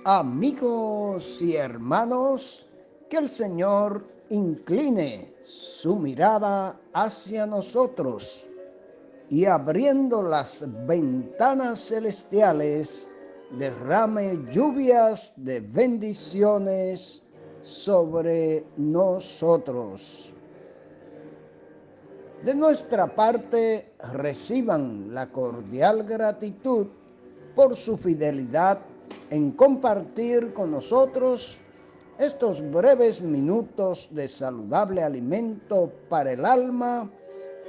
Amigos y hermanos, que el Señor incline su mirada hacia nosotros y abriendo las ventanas celestiales, derrame lluvias de bendiciones sobre nosotros. De nuestra parte, reciban la cordial gratitud por su fidelidad en compartir con nosotros estos breves minutos de saludable alimento para el alma,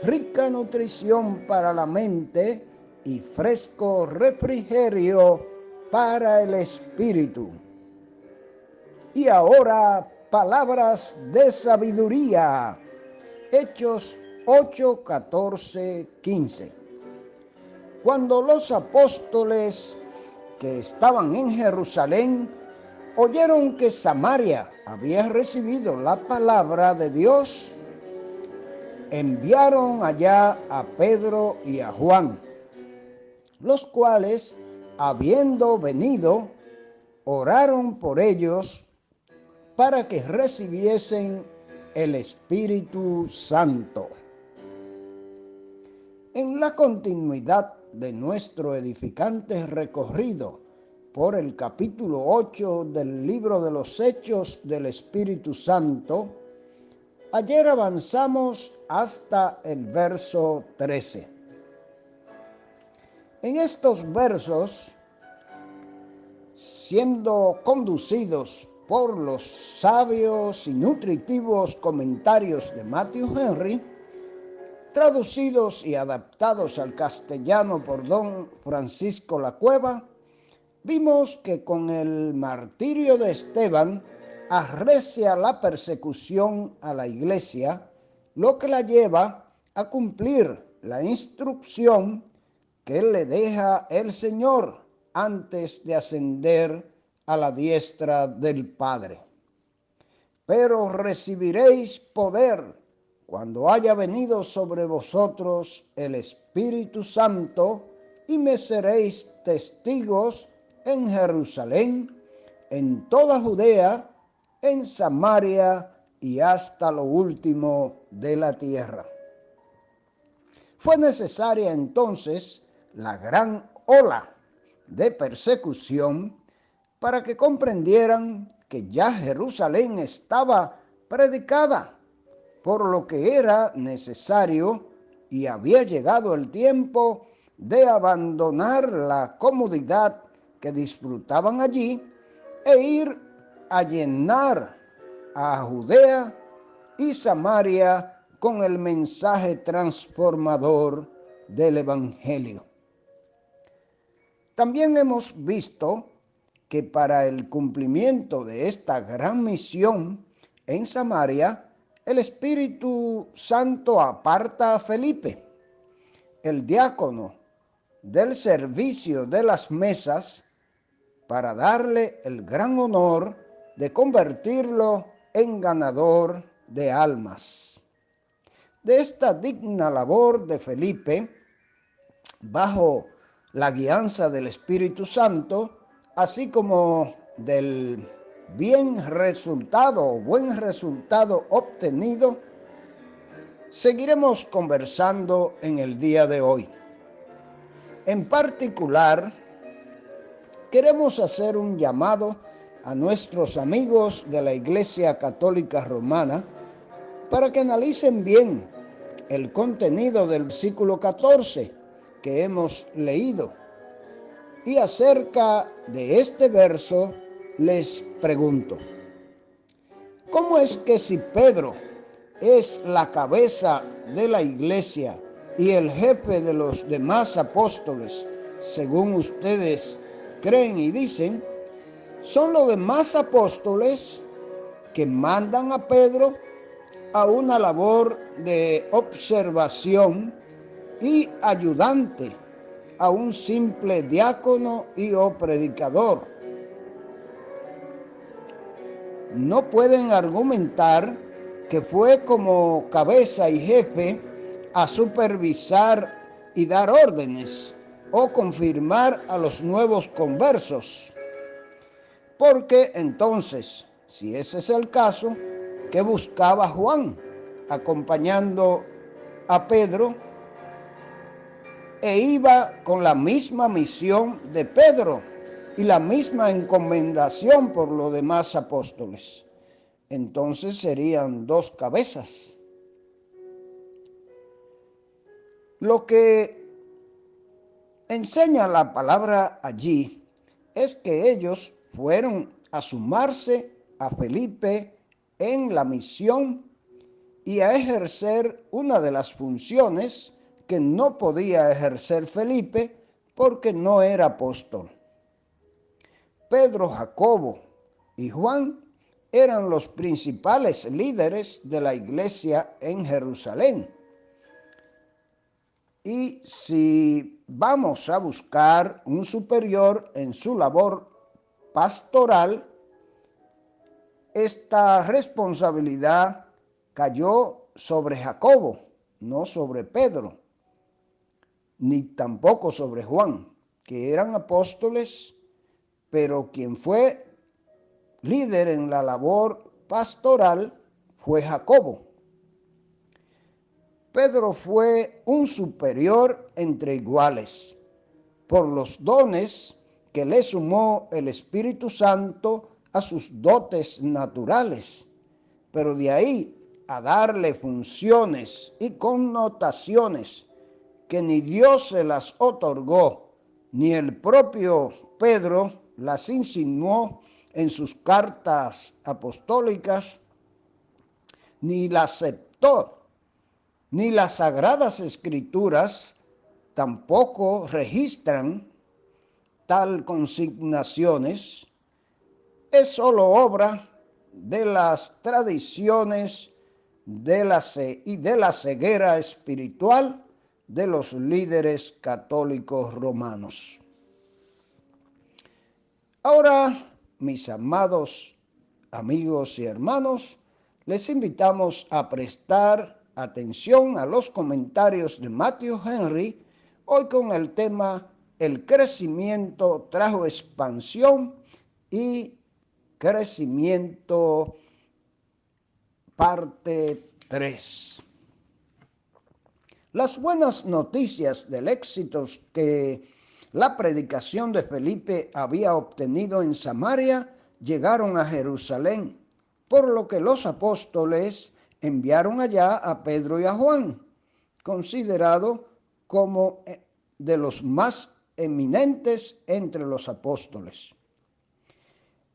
rica nutrición para la mente y fresco refrigerio para el espíritu. Y ahora, palabras de sabiduría. Hechos 8, 14, 15. Cuando los apóstoles que estaban en Jerusalén oyeron que Samaria había recibido la palabra de Dios, enviaron allá a Pedro y a Juan, los cuales, habiendo venido, oraron por ellos para que recibiesen el Espíritu Santo. En la continuidad de nuestro edificante recorrido por el capítulo 8 del libro de los Hechos del Espíritu Santo, ayer avanzamos hasta el verso 13. En estos versos, siendo conducidos por los sabios y nutritivos comentarios de Matthew Henry, traducidos y adaptados al castellano por don Francisco Lacueva, vimos que con el martirio de Esteban arrecia la persecución a la iglesia, lo que la lleva a cumplir la instrucción que le deja el Señor antes de ascender a la diestra del Padre. Pero recibiréis poder cuando haya venido sobre vosotros el Espíritu Santo, y me seréis testigos en Jerusalén, en toda Judea, en Samaria y hasta lo último de la tierra. Fue necesaria entonces la gran ola de persecución para que comprendieran que ya Jerusalén estaba predicada, por lo que era necesario y había llegado el tiempo de abandonar la comodidad que disfrutaban allí e ir a llenar a Judea y Samaria con el mensaje transformador del Evangelio. También hemos visto que para el cumplimiento de esta gran misión en Samaria, el Espíritu Santo aparta a Felipe, el diácono del servicio de las mesas, para darle el gran honor de convertirlo en ganador de almas. De esta digna labor de Felipe, bajo la guianza del Espíritu Santo, así como del buen resultado obtenido, seguiremos conversando en el día de hoy. En particular, queremos hacer un llamado a nuestros amigos de la Iglesia Católica Romana para que analicen bien el contenido del versículo 14 que hemos leído. Y acerca de este verso, les pregunto, ¿cómo es que si Pedro es la cabeza de la iglesia y el jefe de los demás apóstoles, según ustedes creen y dicen, son los demás apóstoles que mandan a Pedro a una labor de observación y ayudante a un simple diácono y o predicador? No pueden argumentar que fue como cabeza y jefe a supervisar y dar órdenes o confirmar a los nuevos conversos. Porque entonces, si ese es el caso, ¿qué buscaba Juan acompañando a Pedro? E iba con la misma misión de Pedro y la misma encomendación por los demás apóstoles. Entonces serían dos cabezas. Lo que enseña la palabra allí es que ellos fueron a sumarse a Felipe en la misión y a ejercer una de las funciones que no podía ejercer Felipe porque no era apóstol. Pedro, Jacobo y Juan eran los principales líderes de la iglesia en Jerusalén. Y si vamos a buscar un superior en su labor pastoral, esta responsabilidad cayó sobre Jacobo, no sobre Pedro, ni tampoco sobre Juan, que eran apóstoles, pero quien fue líder en la labor pastoral fue Jacobo. Pedro fue un superior entre iguales por los dones que le sumó el Espíritu Santo a sus dotes naturales, pero de ahí a darle funciones y connotaciones que ni Dios se las otorgó, ni el propio Pedro las insinuó en sus cartas apostólicas, ni las aceptó, ni las Sagradas Escrituras tampoco registran tal consignaciones. Es solo obra de las tradiciones y de la ceguera espiritual de los líderes católicos romanos. Ahora, mis amados amigos y hermanos, les invitamos a prestar atención a los comentarios de Matthew Henry, hoy con el tema El crecimiento trajo expansión y crecimiento parte 3. Las buenas noticias del éxito que la predicación de Felipe había obtenido en Samaria llegaron a Jerusalén, por lo que los apóstoles enviaron allá a Pedro y a Juan, considerado como de los más eminentes entre los apóstoles.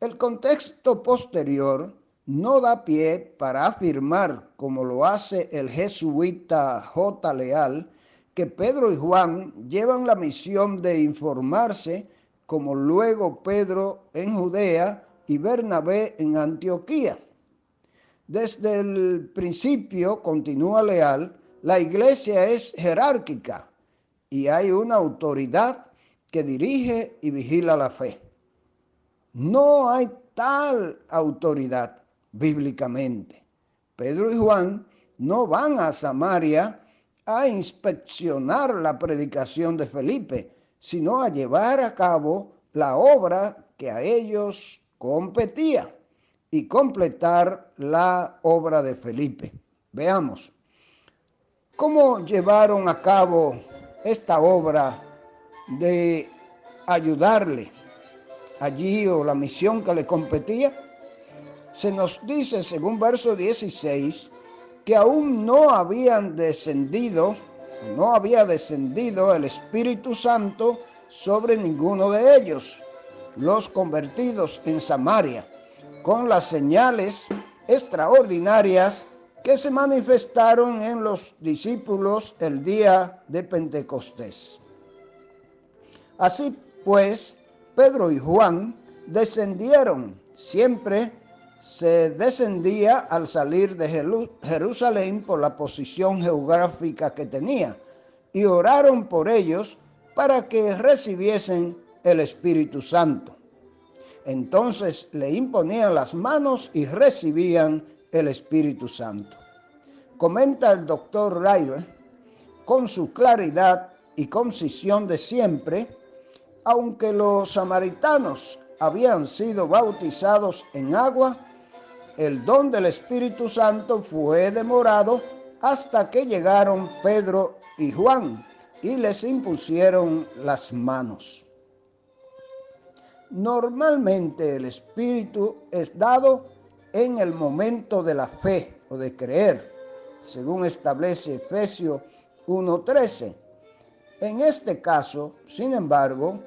El contexto posterior no da pie para afirmar, como lo hace el jesuita J. Leal, que Pedro y Juan llevan la misión de informarse, como luego Pedro en Judea y Bernabé en Antioquía. Desde el principio, continúa Leal, la iglesia es jerárquica y hay una autoridad que dirige y vigila la fe. No hay tal autoridad bíblicamente. Pedro y Juan no van a Samaria a inspeccionar la predicación de Felipe, sino a llevar a cabo la obra que a ellos competía y completar la obra de Felipe. Veamos, ¿cómo llevaron a cabo esta obra de ayudarle allí o la misión que le competía? Se nos dice, según verso 16, que aún no había descendido el Espíritu Santo sobre ninguno de ellos, los convertidos en Samaria, con las señales extraordinarias que se manifestaron en los discípulos el día de Pentecostés. Así pues, Pedro y Juan descendieron. Siempre se descendía al salir de Jerusalén por la posición geográfica que tenía, y oraron por ellos para que recibiesen el Espíritu Santo. Entonces le imponían las manos y recibían el Espíritu Santo. Comenta el doctor Ryder, con su claridad y concisión de siempre, aunque los samaritanos habían sido bautizados en agua, el don del Espíritu Santo fue demorado hasta que llegaron Pedro y Juan y les impusieron las manos. Normalmente el Espíritu es dado en el momento de la fe o de creer, según establece Efesios 1:13. En este caso, sin embargo,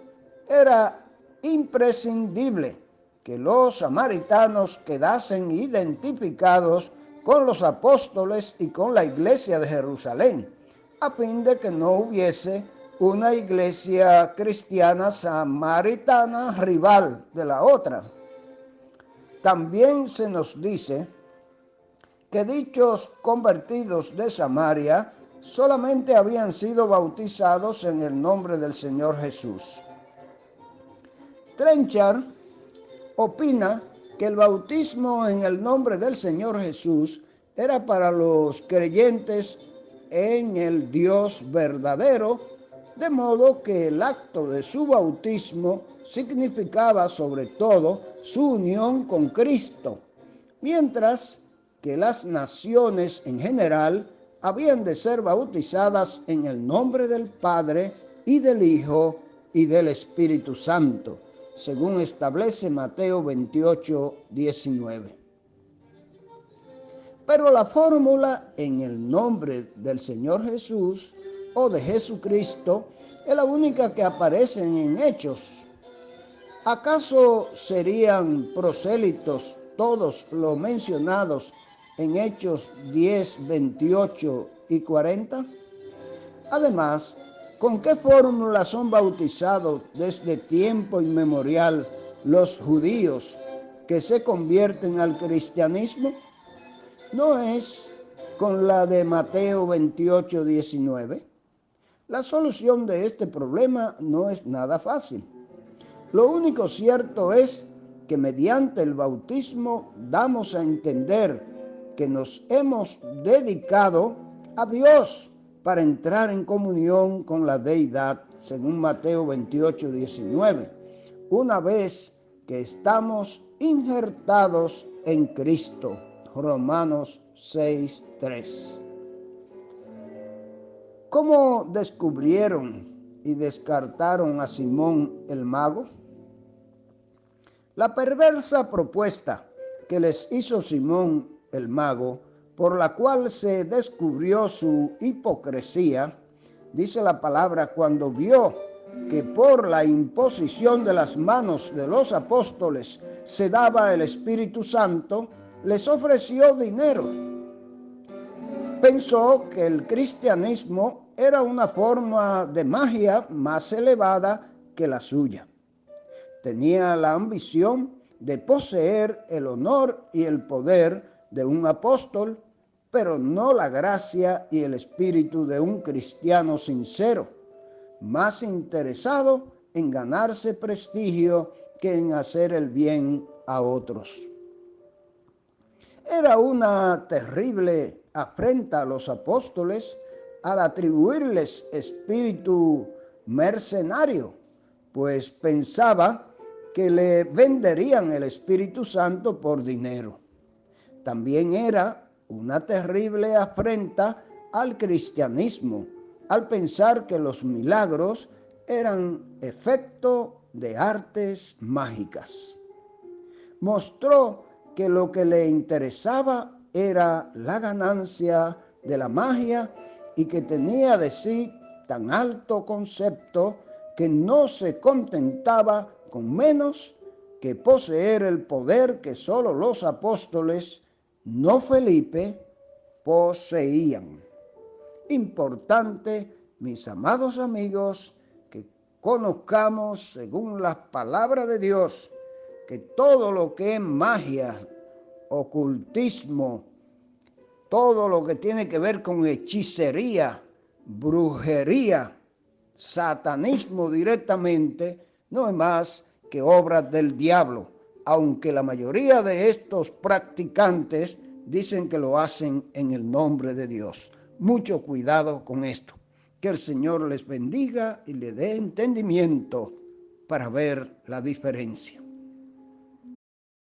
era imprescindible que los samaritanos quedasen identificados con los apóstoles y con la iglesia de Jerusalén, a fin de que no hubiese una iglesia cristiana samaritana rival de la otra. También se nos dice que dichos convertidos de Samaria solamente habían sido bautizados en el nombre del Señor Jesús. Trenchard opina que el bautismo en el nombre del Señor Jesús era para los creyentes en el Dios verdadero, de modo que el acto de su bautismo significaba sobre todo su unión con Cristo, mientras que las naciones en general habían de ser bautizadas en el nombre del Padre y del Hijo y del Espíritu Santo, según establece Mateo 28:19. Pero la fórmula en el nombre del Señor Jesús o de Jesucristo es la única que aparece en Hechos. ¿Acaso serían prosélitos todos los mencionados en Hechos 10, 28 y 40? Además, ¿con qué fórmula son bautizados desde tiempo inmemorial los judíos que se convierten al cristianismo? ¿No es con la de Mateo 28, 19? La solución de este problema no es nada fácil. Lo único cierto es que mediante el bautismo damos a entender que nos hemos dedicado a Dios para entrar en comunión con la deidad, según Mateo 28, 19, una vez que estamos injertados en Cristo, Romanos 6, 3. ¿Cómo descubrieron y descartaron a Simón el mago? La perversa propuesta que les hizo Simón el mago, por la cual se descubrió su hipocresía, dice la palabra, cuando vio que por la imposición de las manos de los apóstoles se daba el Espíritu Santo, les ofreció dinero. Pensó que el cristianismo era una forma de magia más elevada que la suya. Tenía la ambición de poseer el honor y el poder de un apóstol, pero no la gracia y el espíritu de un cristiano sincero, más interesado en ganarse prestigio que en hacer el bien a otros. Era una terrible afrenta a los apóstoles al atribuirles espíritu mercenario, pues pensaba que le venderían el Espíritu Santo por dinero. También era una terrible afrenta al cristianismo, al pensar que los milagros eran efecto de artes mágicas. Mostró que lo que le interesaba era la ganancia de la magia y que tenía de sí tan alto concepto que no se contentaba con menos que poseer el poder que solo los apóstoles, no Felipe, poseían. Importante, mis amados amigos, que conozcamos según las palabras de Dios que todo lo que es magia, ocultismo, todo lo que tiene que ver con hechicería, brujería, satanismo directamente, no es más que obras del diablo, aunque la mayoría de estos practicantes dicen que lo hacen en el nombre de Dios. Mucho cuidado con esto. Que el Señor les bendiga y les dé entendimiento para ver la diferencia.